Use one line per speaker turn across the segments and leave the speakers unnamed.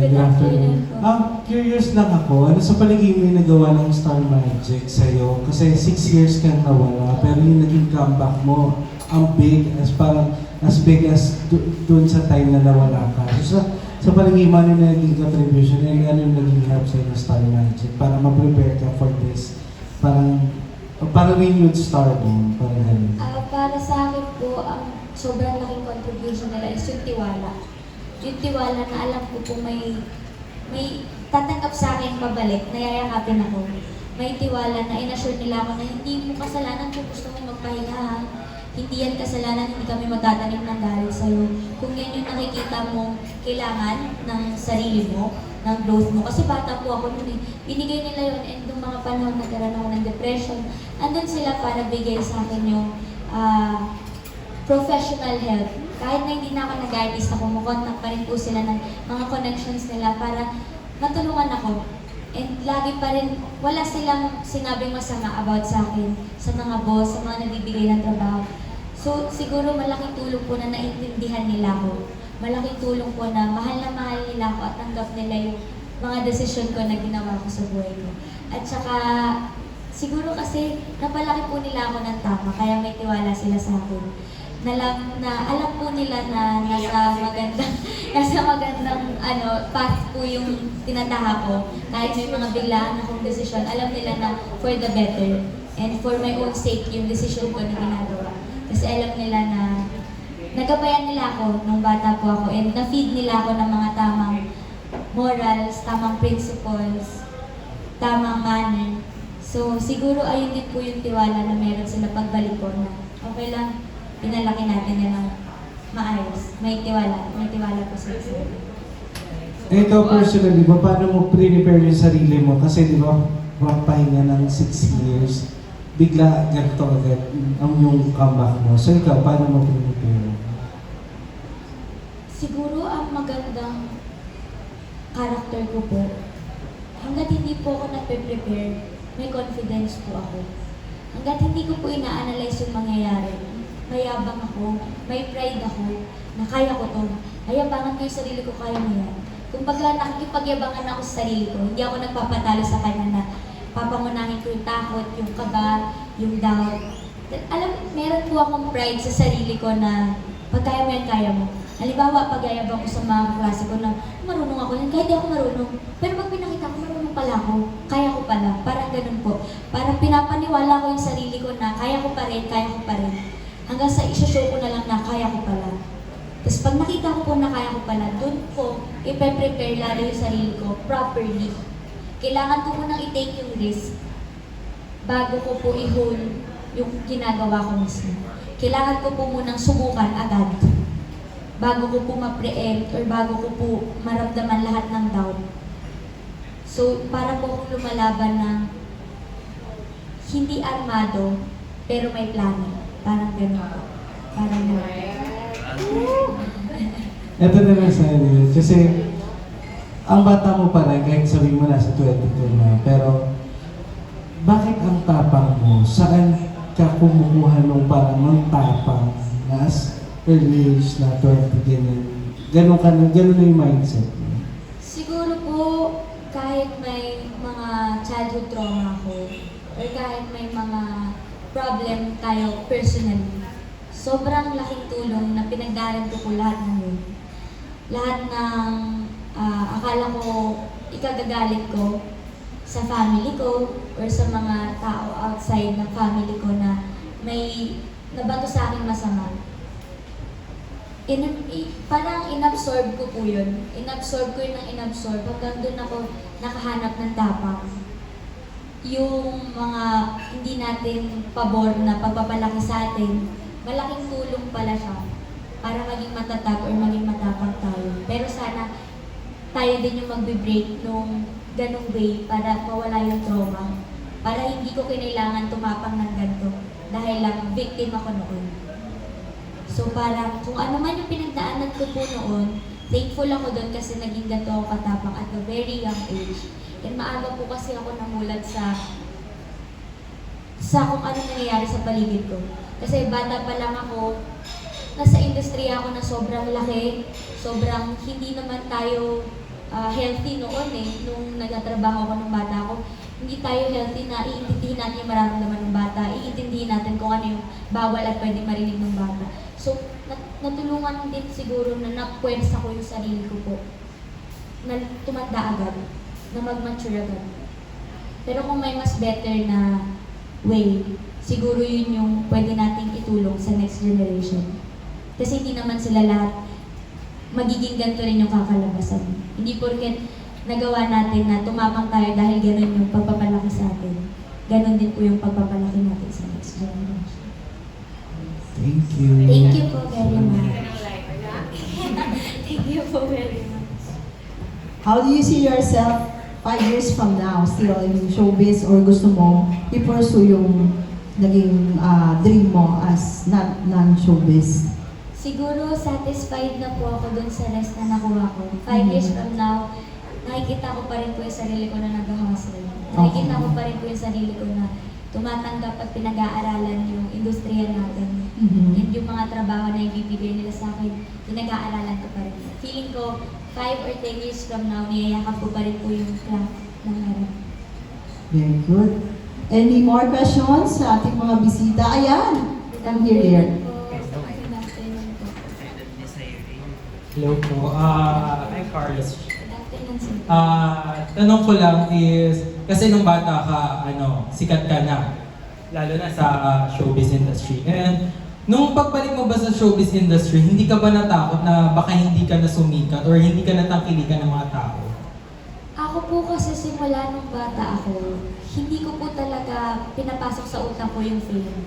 Good afternoon. Curious lang ako, ano sa palagay mo yung nagawa ng Star Magic sa'yo? Kasi 6 years kang nawala, pero yung naging comeback mo, ang big, as parang as big as dun sa time na nawala ka. So sa palagay mo, ano yung naging contribution, and ano yung naging help sa'yo ng Star Magic para ma-prepare ka for this, parang renewed star mo, parang ganun.
Para sa akin po, ang sobrang laking contribution nila is yung tiwala. Yung tiwala na alam ko po may tatanggap sa akin pabalik, nayayakapin ako. May tiwala na inassure nila ako na hindi mo kasalanan kung gusto mo magpahinga. Hindi yan kasalanan, hindi kami magtatanim ng galit sa'yo. Kung yan yung nakikita mo kailangan ng sarili mo, ng growth mo. Kasi bata po ako noon eh. Binigay nila yun and nung mga panahon nagkaroon ako ng depression, andun sila para bigay sa akin yung professional help. Kahit na hindi na ako nag-artist, kumukontak pa rin po sila ng mga connections nila para matulungan ako. And lagi pa rin, wala silang sinabing masama about sa akin, sa mga boss, sa mga nagbibigay ng trabaho. So siguro malaking tulong po na naiintindihan nila ako. Malaking tulong po na mahal nila ako at tanggap nila yung mga desisyon ko na ginawa ko sa buhay ko. At saka, siguro kasi napalaki po nila ako ng tama, kaya may tiwala sila sa akin. Alam po nila na nasa magandang path po yung tinataha ko. Kahit may mga biglaan akong desisyon, alam nila na for the better and for my own sake yung desisyon ko na ginagawa. Kasi alam nila na nagabayan nila ako nung bata po ako and na-feed nila ako ng mga tamang morals, tamang principles, tamang manner. So siguro ayun din po yung tiwala na meron sila pagbalik ko na okay lang, pinalaki natin yan ng maayos. May tiwala po sila sa akin.
Ikaw personally, paano mo prepare yung sarili mo? Kasi di ba, pahinga ng 6 years, bigla ganito agad ang yung comeback mo. So ikaw, paano mo prepare?
Siguro ang magandang character ko po, hanggat hindi po ako nagpe-prepare, may confidence po ako. Hanggat hindi ko po ina-analyze yung mangyayari, mayabang ako, may pride ako, na kaya ko to. Ayabangan ko yung sarili ko, kaya mo yan. Kung baga nakikipagyabangan ako sa sarili ko, hindi ako nagpapatalo sa kanya na papangunahin ko yung takot, yung kaba, yung doubt. Meron po akong pride sa sarili ko na pag kaya mo yan, kaya mo. Halimbawa, pagyayabang ko sa mga klase ko na marunong ako yan, kahit di ako marunong. Pero pag pinakita ko, marunong pala ako, kaya ko pala. Parang ganun po. Parang pinapaniwala ko yung sarili ko na kaya ko pa rin, kaya ko pa rin. Hanggang sa isa-show ko na lang na kaya ko pala. Tapos pag nakita ko po na kaya ko pala, doon po ipe-prepare lalo yung sarili ko properly. Kailangan ko munang i-take yung risk bago ko po i-hold yung ginagawa ko mismo. Kailangan ko po munang subukan agad bago ko po ma-preempt or bago ko po maramdaman lahat ng doubt. So, para po akong lumalaban ng hindi armado, pero may plano. Parang gano'n. Parang gano'n.
Ito na lang sa'yo, kasi ang bata mo pa rin, kahit sabihin mo nasa 22 na, pero bakit ang tapang mo? Saan ka kumukuha nung parang ang tapang na as early age na 20 ganyan? Ganun na yung mindset mo?
Siguro po, kahit may mga childhood trauma ko, or kahit may mga problem tayo personally, sobrang laking tulong na pinagdaanan ko po lahat ng yun. Lahat ng akala ko ikagagalit ko sa family ko or sa mga tao outside ng family ko na may nabato sa akin masama. Parang inabsorb ko po yun. Inabsorb ko yun ng inabsorb hanggang doon ako nakahanap ng tapang. Yung mga hindi natin pabor na pagpapalaki sa atin, malaking tulong pala siya para maging matatag or maging matapang tayo. Pero sana tayo din yung magbe-break nung ganung way para mawala yung trauma. Para hindi ko kinailangan tumapang ng ganito dahil lang victim ako noon. So parang kung ano man yung pinagdaanan ko po noon, thankful ako doon kasi naging ganito ako katapang at a very young age. And maaga po kasi ako namulat sa kung ano nangyayari sa paligid ko. Kasi bata pa lang ako, nasa industriya ako na sobrang laki, sobrang hindi naman tayo healthy noon nung nagtatrabaho ako ng bata ako. Hindi tayo healthy na iintindihin natin yung mararamdaman ng bata, iintindihin natin kung ano yung bawal at pwede marinig ng bata. So, natulungan din siguro na napwersa ko yung sarili ko po, na tumanda agad, na mag-mature agad. Pero kung may mas better na way, siguro yun yung pwede nating itulong sa next generation. Kasi hindi naman sila lahat magiging ganito rin yung kakalabasan. Hindi porket nagawa natin na tumapang tayo dahil ganun yung pagpapalaki sa atin. Ganun din po yung pagpapalaki natin sa next generation.
Thank you.
Thank you po very much. Thank you po very much.
How do you see yourself 5 years from now? Still in showbiz or gusto mo i-pursue yung naging dream mo as non-showbiz?
Siguro satisfied na po ako dun sa rest na nakuha ko. 5 years from now, nakikita ko pa rin po yung sarili ko na nag-hustle. Nakikita ko pa rin po yung sarili ko na tumatanggap at pinag-aaralan yung industriya natin. And yung mga trabaho na ibibigay nila sa akin, pinag-aaralan ko pa rin. Feeling ko, 5 or 10 years from now, niyayakap ko pa rin po yung craft na meron.
Very good. Any more questions sa ating mga bisita? Ayan! Come here, dear.
Good afternoon po.
Hello po. I'm Carlos.
Good afternoon, sir.
Tanong ko lang is, kasi nung bata ka, sikat ka na. Lalo na sa showbiz industry. And nung pagbalik mo ba sa showbiz industry, hindi ka ba natakot na baka hindi ka na sumikat or hindi ka natangkilikan ng mga tao?
Ako po kasi simula nung bata ako, hindi ko po talaga pinapasok sa utak ko yung fame.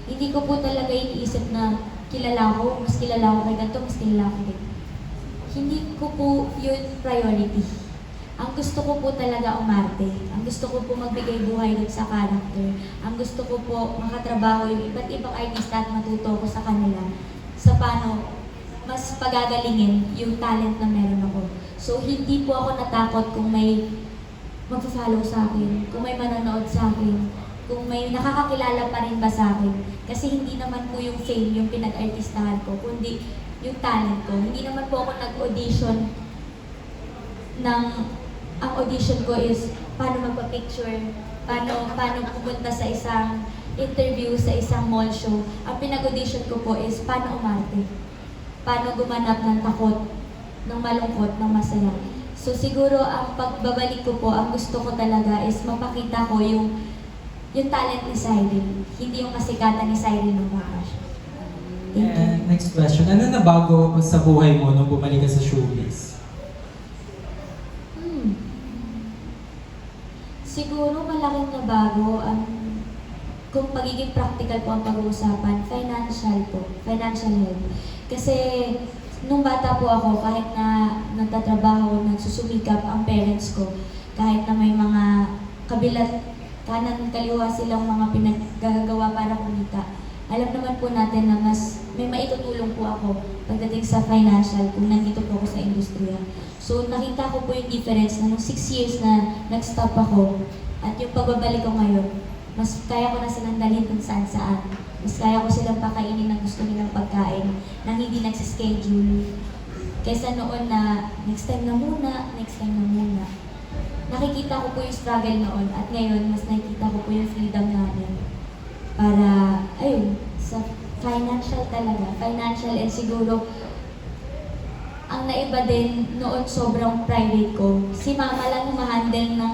Hindi ko po talaga iniisip na kilala ko, mas kilala ko kay ganito, mas kilala ko kay ganito. Hindi ko po yun priority. Ang gusto ko po talaga umarte. Ang gusto ko po magbigay buhay dun sa character. Ang gusto ko po makatrabaho yung iba't ibang artista at matuto ko sa kanila sa paano mas pagagalingin yung talent na meron ako. So, hindi po ako natakot kung may magpa-follow sa akin, kung may manonood sa akin, kung may nakakakilala pa rin ba sa akin. Kasi hindi naman po yung fame yung pinag-artistahan ko, kundi yung talent ko. Hindi naman po ako nag-audition ng ang audition ko is paano magpa-picture, paano pupunta sa isang interview, sa isang mall show. Ang pinag-audition ko po is paano umarte, paano gumanap ng takot, ng malungkot, ng masaya. So siguro ang pagbabalik ko po, ang gusto ko talaga is mapakita ko yung talent ni Cyril, hindi yung kasikatan ni Cyril nung bata siya. Thank you.
And next question, ano na bago sa buhay mo nung bumalik ka sa showbiz?
Siguro malaking nabago kung pagiging practical po ang pag-uusapan, financial health. Kasi nung bata po ako, kahit na nagtatrabaho, nagsusumikap ang parents ko, kahit na may mga kabilat, kanan kaliwa silang mga pinaggagawa para kumita, alam naman po natin na mas may maitutulong po ako pagdating sa financial kung nandito po ako sa industriya. So nakita ko po yung difference na nung 6 years na nag-stop ako at yung pagbabalik ko ngayon, mas kaya ko na silang dalhin kung saan-saan. Mas kaya ko silang pakainin ng gusto nilang pagkain nang hindi nagsischedule. Kaysa noon na next time na muna. Nakikita ko po yung struggle noon at ngayon mas nakikita ko po yung freedom namin para, ayun, sa financial talaga. Financial and siguro ang naiba din noon sobrang private ko. Si mama lang ma-handle ng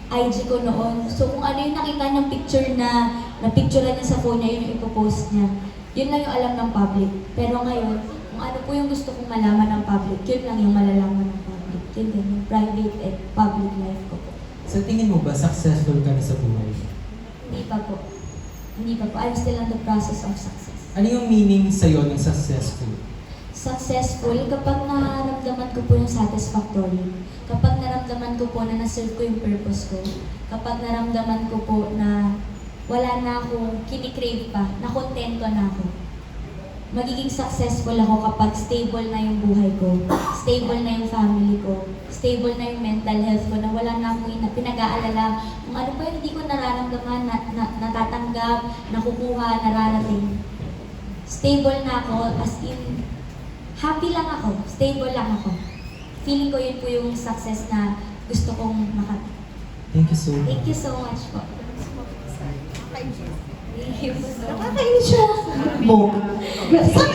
IG ko noon. So kung ano yung nakita niyang picture na picturean niya sa phone niya, yun yung ipopost niya. Yun lang yung alam ng public. Pero ngayon, kung ano po yung gusto kong malaman ng public, yun lang yung malalaman ng public. Yun din, yung private and public life ko po.
Sa tingin mo ba, successful ka na sa buhay?
Hindi pa po. I'm still on the process of success.
Ano yung meaning sa'yo ng successful?
Successful kapag naramdaman ko po yung satisfactory. Kapag naramdaman ko po na na-serve ko yung purpose ko. Kapag naramdaman ko po na wala na akong kinikrave pa, na kontento na ako. Magiging successful ako kapag stable na yung buhay ko, stable na yung family ko, stable na yung mental health ko, na wala na akong pinag-aalala kung ano pa yung hindi ko nararamdaman, natatanggap, nakukuha, nararating. Stable na ako, as in, happy lang ako, stable lang ako. feeling ko yun po yung success na gusto kong
Thank you so much.
Thank you so much po. Thank you so much.
Nakakainis siya. Mo. Saan